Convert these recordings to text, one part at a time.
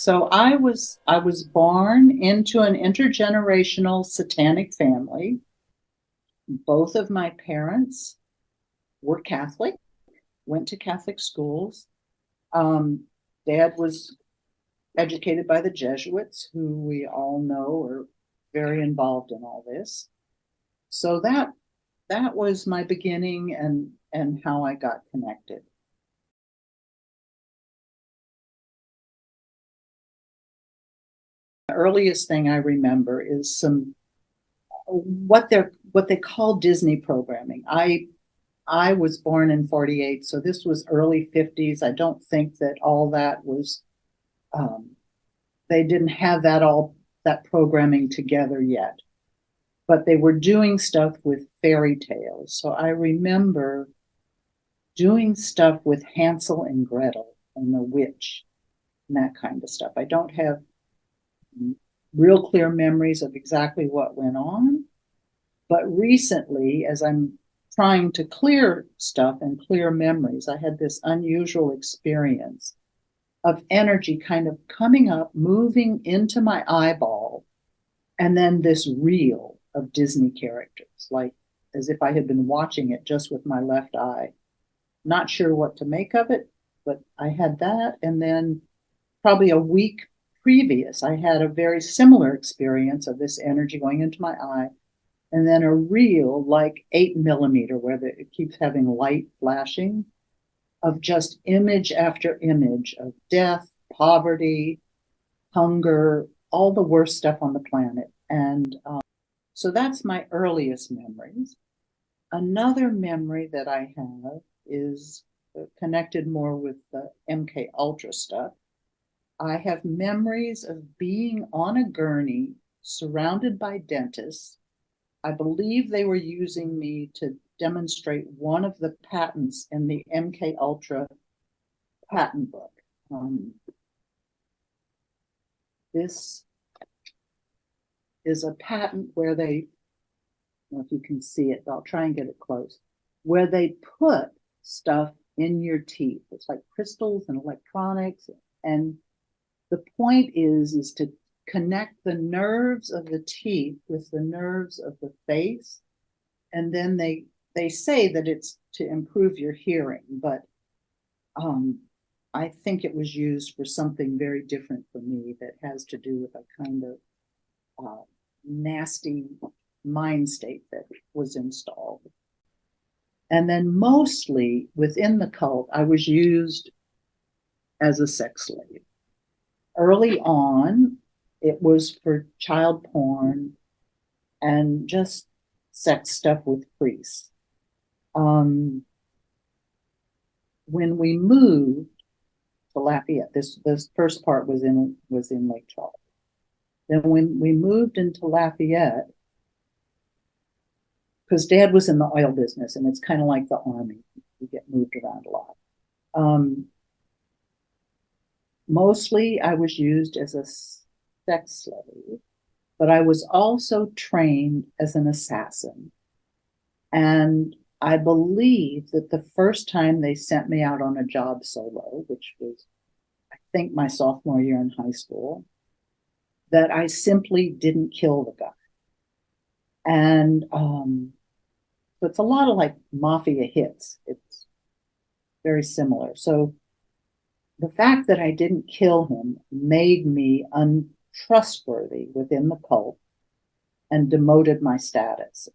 So I was born into an intergenerational satanic family. Both of my parents were Catholic, went to Catholic schools. Um, Dad was educated by the Jesuits, who we all know are very involved in all this. So that was my beginning and how I got connected. The earliest thing I remember is some what they call Disney programming. I was born in 48, so this was early 50s. I don't think that all that was um, they didn't have that programming together yet, but they were doing stuff with fairy tales. So I remember doing stuff with Hansel and Gretel and the witch and that kind of stuff. I don't have real clear memories of exactly what went on, but recently, as I'm trying to clear stuff and clear memories, I had this unusual experience of energy kind of coming up, moving into my eyeball, and then this reel of Disney characters, like as if I had been watching it just with my left eye. Not sure what to make of it, but I had that. And then probably a week previous, I had a very similar experience of this energy going into my eye. And then a reel like 8 millimeter where it keeps having light flashing of just image after image of death, poverty, hunger, all the worst stuff on the planet. And so that's my earliest memories. Another memory that I have is connected more with the MK Ultra stuff. I have memories of being on a gurney surrounded by dentists. I believe they were using me to demonstrate one of the patents in the MK Ultra patent book. This is a patent where they, I don't know if you can see it, but I'll try and get it close, where they put stuff in your teeth. It's like crystals and electronics. And the point is to connect the nerves of the teeth with the nerves of the face. And then they say that it's to improve your hearing, but I think it was used for something very different for me that has to do with a kind of nasty mind state that was installed. And then mostly within the cult, I was used as a sex slave. Early on, it was for child porn and just sex stuff with priests. When we moved to Lafayette, this first part was in Lake Charles. Then when we moved into Lafayette, because Dad was in the oil business, and it's kind of like the army, you get moved around a lot. Mostly, I was used as a sex slave, but I was also trained as an assassin. And I believe that the first time they sent me out on a job solo, which was, I think, my sophomore year in high school, that I simply didn't kill the guy. And so it's a lot of like mafia hits. It's very similar. So the fact that I didn't kill him made me untrustworthy within the cult and demoted my status.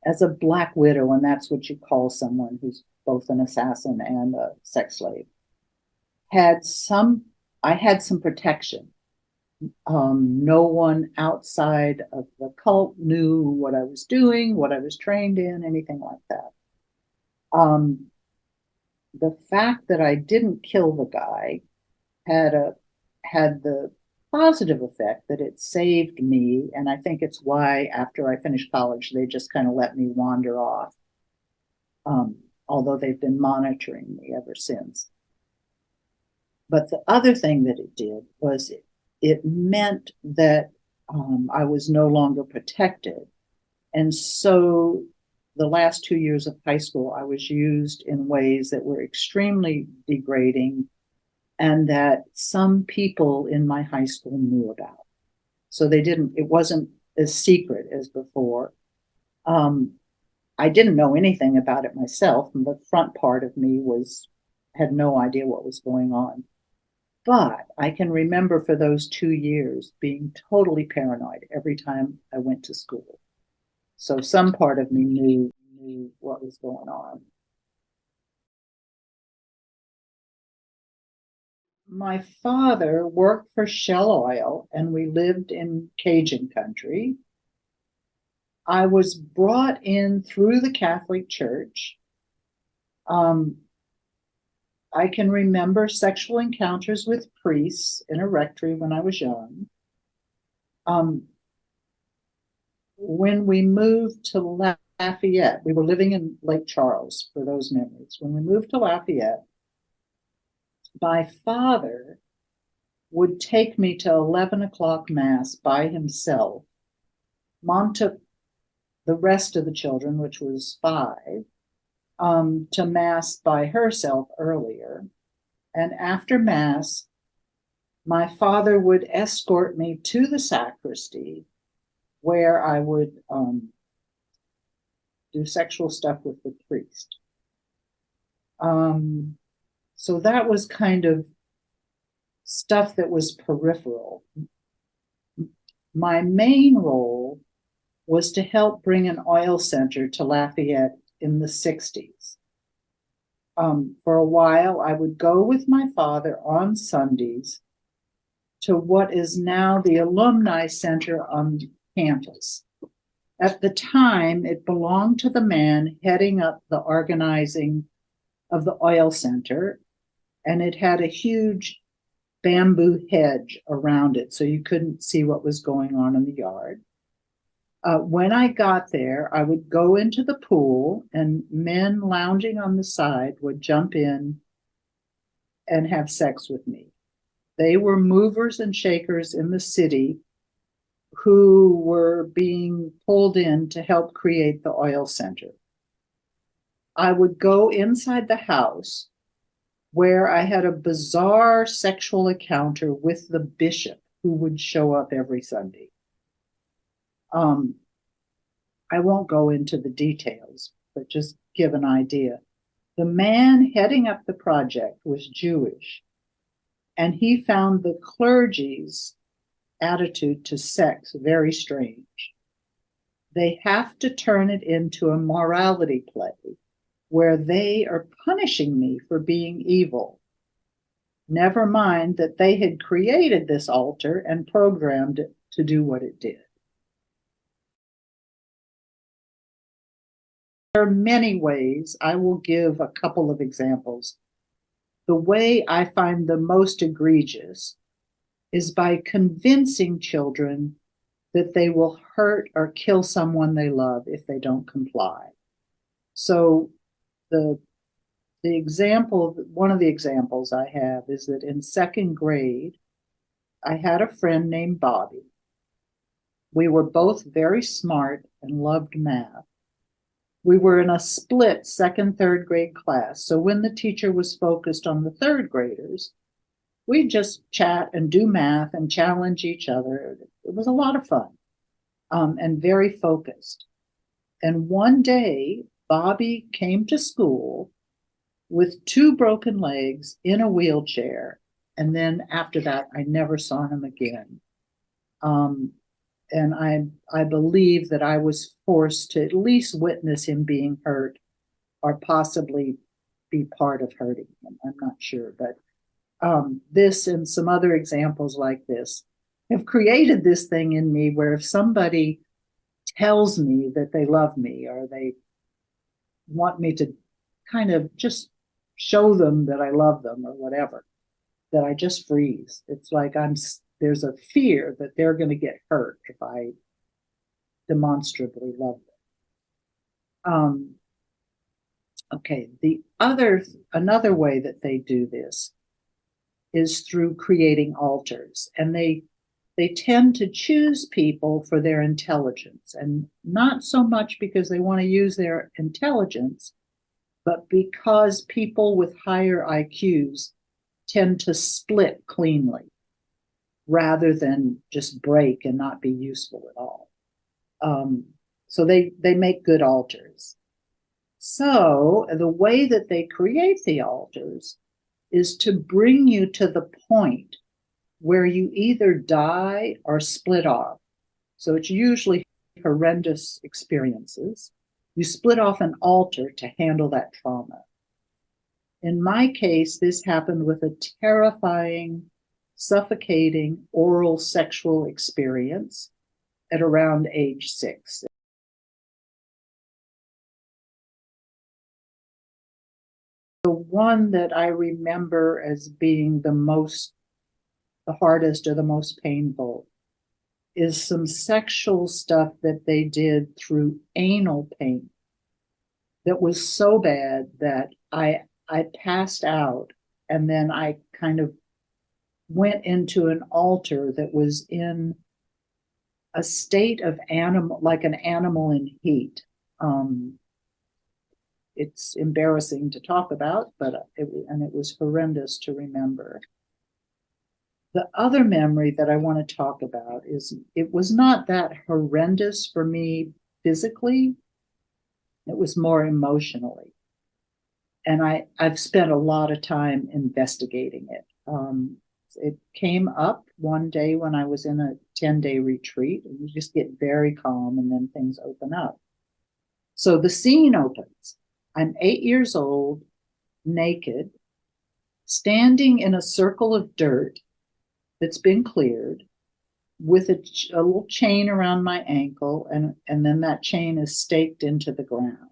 As a Black widow, and that's what you call someone who's both an assassin and a sex slave, I had some protection. No one outside of the cult knew what I was doing, what I was trained in, anything like that. The fact that I didn't kill the guy had the positive effect that it saved me, and I think it's why after I finished college they just kind of let me wander off, although they've been monitoring me ever since. But the other thing that it did was it meant that I was no longer protected. And so the last 2 years of high school, I was used in ways that were extremely degrading and that some people in my high school knew about. So it wasn't as secret as before. I didn't know anything about it myself, and the front part of me had no idea what was going on. But I can remember for those 2 years being totally paranoid every time I went to school. So some part of me knew what was going on. My father worked for Shell Oil, and we lived in Cajun country. I was brought in through the Catholic Church. I can remember sexual encounters with priests in a rectory when I was young. When we moved to Lafayette, we were living in Lake Charles for those memories. When we moved to Lafayette, my father would take me to 11 o'clock mass by himself. Mom took the rest of the children, which was 5, to mass by herself earlier. And after mass, my father would escort me to the sacristy, where I would do sexual stuff with the priest. So that was kind of stuff that was peripheral. My main role was to help bring an oil center to Lafayette in the 60s. For a while, I would go with my father on Sundays to what is now the Alumni Center on campus. At the time, it belonged to the man heading up the organizing of the oil center, and it had a huge bamboo hedge around it, so you couldn't see what was going on in the yard. When I got there, I would go into the pool, and men lounging on the side would jump in and have sex with me. They were movers and shakers in the city who were being pulled in to help create the oil center. I would go inside the house, where I had a bizarre sexual encounter with the bishop, who would show up every Sunday. I won't go into the details, but just give an idea. The man heading up the project was Jewish, and he found the clergy's attitude to sex very strange. They have to turn it into a morality play where they are punishing me for being evil. Never mind that they had created this altar and programmed it to do what it did. There are many ways. I will give a couple of examples. The way I find the most egregious is by convincing children that they will hurt or kill someone they love if they don't comply. So the example, one of the examples I have is that in 2nd grade, I had a friend named Bobby. We were both very smart and loved math. We were in a split 2nd, 3rd grade class. So when the teacher was focused on the 3rd graders, we'd just chat and do math and challenge each other. It was a lot of fun, and very focused. And one day, Bobby came to school with 2 broken legs in a wheelchair. And then after that, I never saw him again. And I believe that I was forced to at least witness him being hurt, or possibly be part of hurting him. I'm not sure, but this and some other examples like this have created this thing in me where if somebody tells me that they love me, or they want me to kind of just show them that I love them or whatever, that I just freeze. It's like there's a fear that they're going to get hurt if I demonstrably love them. Okay, another way that they do this is through creating altars, and they tend to choose people for their intelligence, and not so much because they want to use their intelligence, but because people with higher IQs tend to split cleanly rather than just break and not be useful at all. So they make good altars. So the way that they create the altars is to bring you to the point where you either die or split off. So it's usually horrendous experiences. You split off an altar to handle that trauma. In my case, this happened with a terrifying, suffocating oral sexual experience at around age 6. The one that I remember as being the hardest or the most painful is some sexual stuff that they did through anal pain that was so bad that I passed out, and then I kind of went into an altar that was in a state of animal, like an animal in heat. It's embarrassing to talk about, but it was horrendous to remember. The other memory that I want to talk about is it was not that horrendous for me physically. It was more emotionally. And I've spent a lot of time investigating it. It came up one day when I was in a 10-day retreat, and you just get very calm and then things open up. So the scene opens. I'm 8 years old, naked, standing in a circle of dirt that's been cleared with a little chain around my ankle, and then that chain is staked into the ground.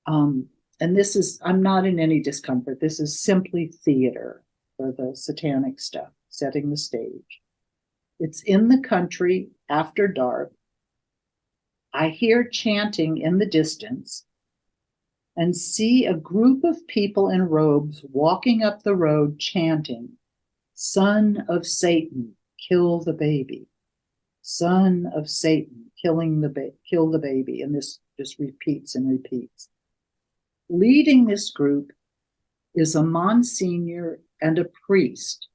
And this is, I'm not in any discomfort. This is simply theater for the satanic stuff, setting the stage. It's in the country after dark. I hear chanting in the distance and see a group of people in robes walking up the road chanting, "Son of Satan, kill the baby. Son of Satan, kill the baby." And this just repeats and repeats. Leading this group is a Monsignor and a priest,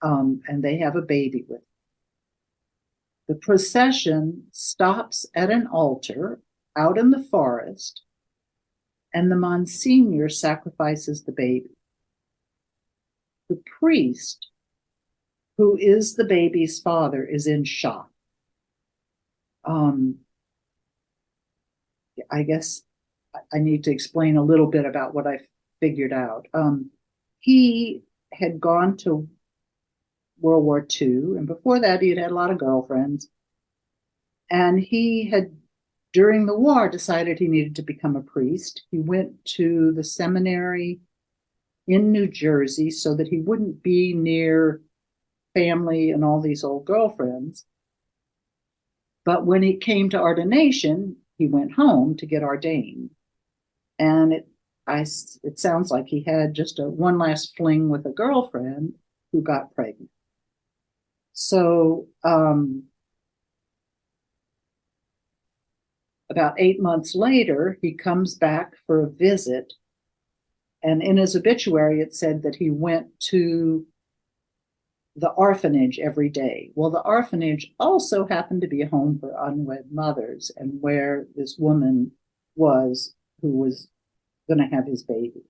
and they have a baby with them. The procession stops at an altar out in the forest, and the Monsignor sacrifices the baby. The priest, who is the baby's father, is in shock. I guess I need to explain a little bit about what I figured out. He had gone to World War II, and before that he had had a lot of girlfriends. And he had, during the war, decided he needed to become a priest. He went to the seminary in New Jersey so that he wouldn't be near family and all these old girlfriends. But when he came to ordination, he went home to get ordained. And it sounds like he had just one last fling with a girlfriend who got pregnant. So about 8 months later, he comes back for a visit. And in his obituary, it said that he went to the orphanage every day. Well, the orphanage also happened to be a home for unwed mothers, and where this woman was, who was going to have his baby.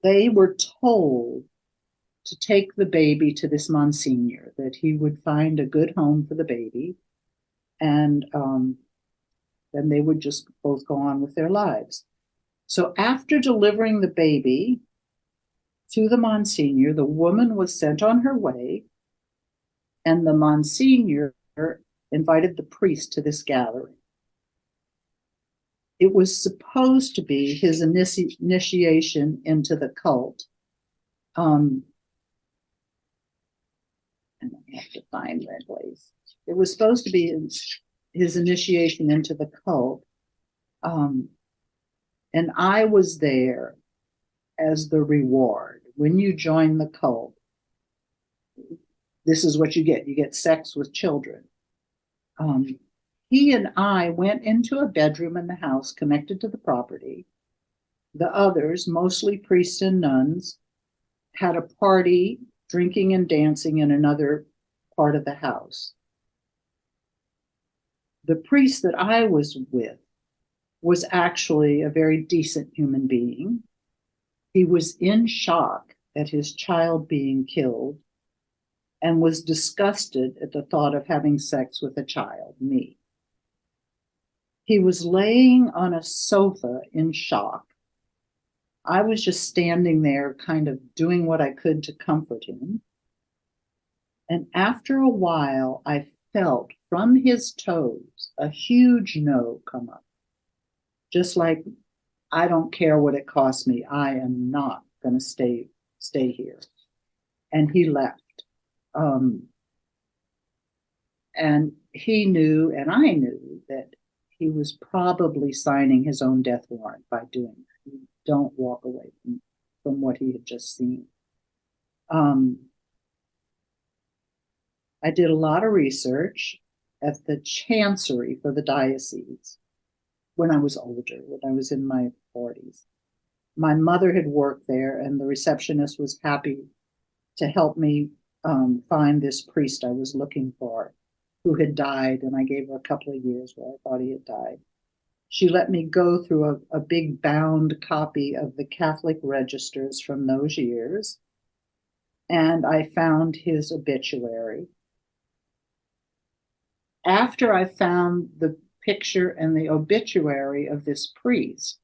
They were told to take the baby to this Monsignor, that he would find a good home for the baby, and then they would just both go on with their lives. So after delivering the baby to the Monsignor, the woman was sent on her way, and the Monsignor invited the priest to this gathering. It was supposed to be his initiation into the cult. And I have to find that place. It was supposed to be his initiation into the cult. And I was there as the reward. When you join the cult, this is what you get. You get sex with children. He and I went into a bedroom in the house connected to the property. The others, mostly priests and nuns, had a party, drinking and dancing in another part of the house. The priest that I was with was actually a very decent human being. He was in shock at his child being killed and was disgusted at the thought of having sex with a child, me. He was laying on a sofa in shock. I was just standing there kind of doing what I could to comfort him. And after a while, I felt from his toes a huge no come up. Just like, I don't care what it costs me. I am not going to stay here. And he left. And he knew, and I knew, that he was probably signing his own death warrant by doing that. You don't walk away from what he had just seen. I did a lot of research at the chancery for the diocese when I was older, when I was in my 40s. My mother had worked there, and the receptionist was happy to help me find this priest I was looking for, who had died, and I gave her a couple of years where I thought he had died. She let me go through a big bound copy of the Catholic registers from those years, and I found his obituary. After I found the picture and the obituary of this priest,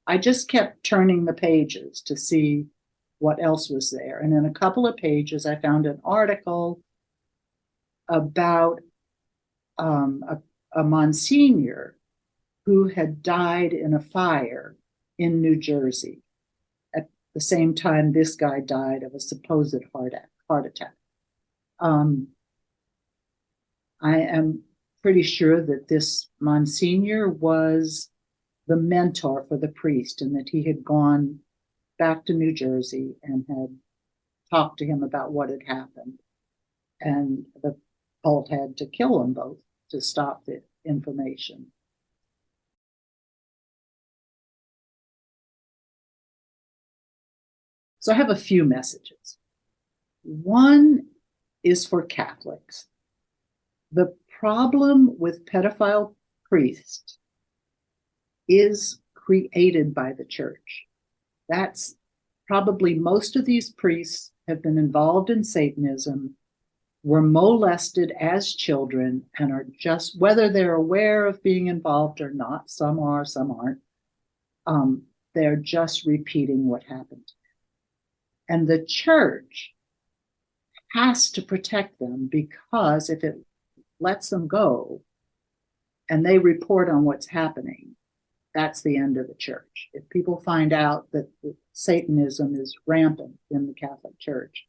I just kept turning the pages to see what else was there. And in a couple of pages, I found an article about a Monsignor who had died in a fire in New Jersey at the same time this guy died of a supposed heart attack. I am pretty sure that this Monsignor was the mentor for the priest, and that he had gone back to New Jersey and had talked to him about what had happened. And the cult had to kill them both to stop the information. So I have a few messages. One is for Catholics. The problem with pedophile priests is created by the church. That's probably most of these priests have been involved in Satanism, were molested as children, and are just, whether they're aware of being involved or not, some are, some aren't, they're just repeating what happened. And the church has to protect them, because if it lets them go and they report on what's happening, that's the end of the church. If people find out that Satanism is rampant in the Catholic Church.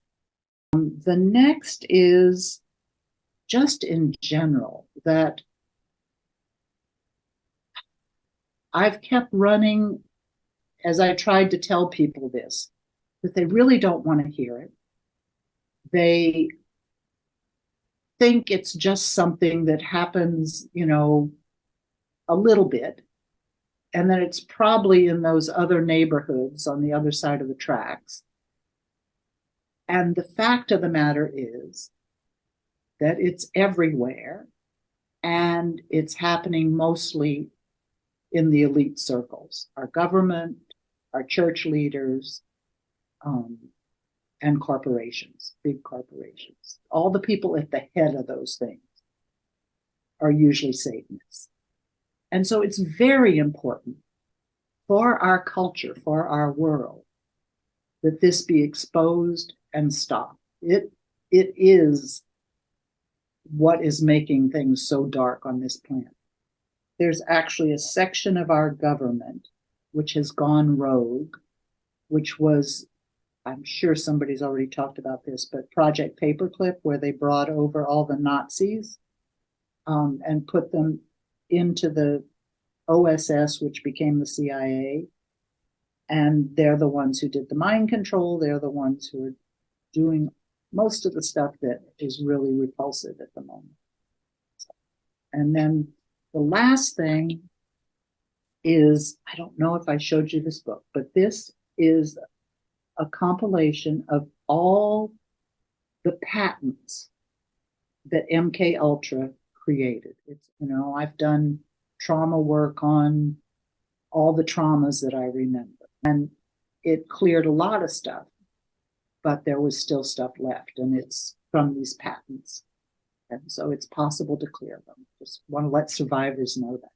The next is just in general that I've kept running as I tried to tell people this, that they really don't want to hear it. They think it's just something that happens, a little bit, and that it's probably in those other neighborhoods on the other side of the tracks. And the fact of the matter is that it's everywhere, and it's happening mostly in the elite circles, our government, our church leaders, and corporations, big corporations. All the people at the head of those things are usually Satanists. And so it's very important for our culture, for our world, that this be exposed and stopped. It is what is making things so dark on this planet. There's actually a section of our government which has gone rogue, which was, I'm sure somebody's already talked about this, but Project Paperclip, where they brought over all the Nazis and put them into the OSS, which became the CIA. And they're the ones who did the mind control. They're the ones who are doing most of the stuff that is really repulsive at the moment. And then the last thing is, I don't know if I showed you this book, but this is a compilation of all the patents that MK Ultra created. It's, I've done trauma work on all the traumas that I remember, and it cleared a lot of stuff, but there was still stuff left, and it's from these patents. And so it's possible to clear them. Just want to let survivors know that.